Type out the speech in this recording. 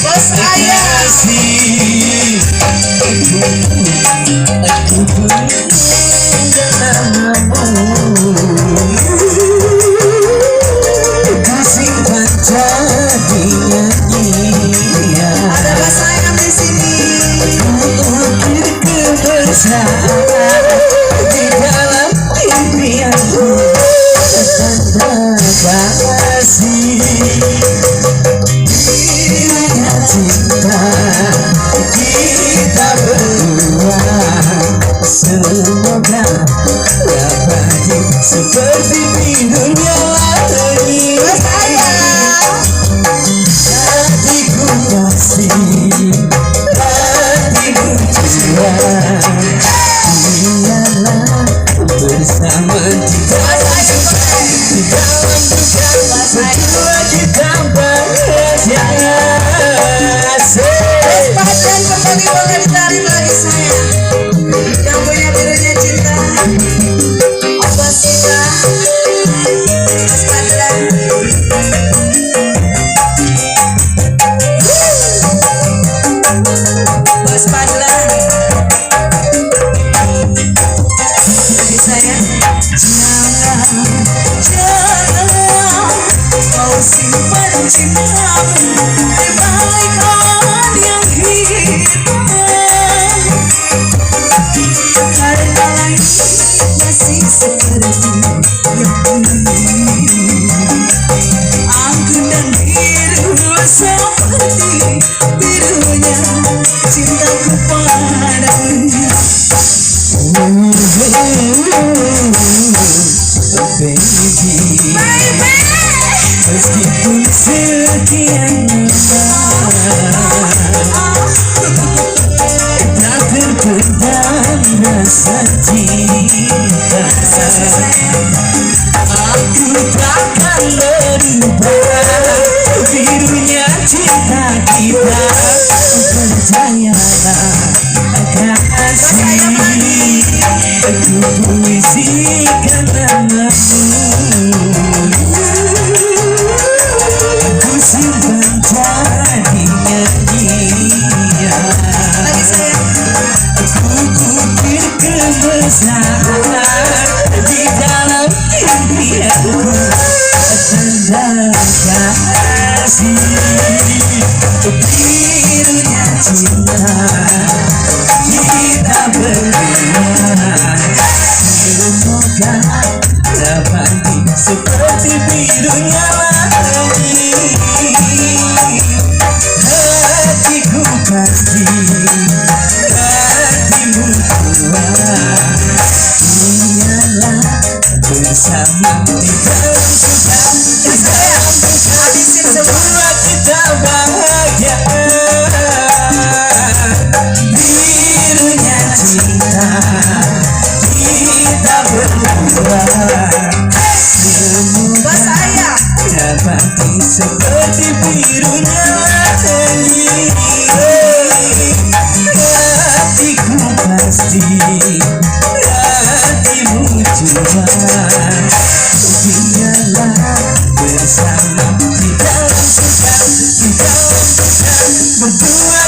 Bos ayah Aku berikan namamu, ku simpan jadi nyanyian. ada bos ayah di sini. Ukir kebesaran di dalam impianku, tanda kasih. Indahnya cinta kita berdua, semoga abadi seperti tidurnya lagi. Bos ayah Hatiku kasih, hatiku jiwa, biarlah bersama kita di dalam duka berdua kita bahagia. Padan kembali boleh ditarik lagi saya. Yang punya birunya cinta. Oh bos kita, Bos Padlan. Bos Padlan. Lagi saya. Jangan kau simpan cintamu di balik awan yang hitam. Karena langit masih seperti yang dulu. Anggun dan biru seperti birunya cintaku padamu. Baby, Baby, meskipun sekian lama tak terpendam rasa cinta, aku takkan merubah birunya cinta kita. Percayalah kasih, aku puisikan namamu, aku simpan jadi nyanyian. lagi saya. Aku ukir kebesaran di dalam impianku, tanda kasih, birunya cinta kita berdua, semoga dapat seperti birunya lagi. Hatiku pasti, hatimu kuat, biarlah bersama di dalam suka, di dalam duka, Habisin semua. berdua kita bahagia. Birunya cinta kita berdua, Bos semoga ayah. dapat seperti birunya lagi. Hatiku pasti, hatimu cuma, biarlah bersama di dalam suka, di dalam duka, berdua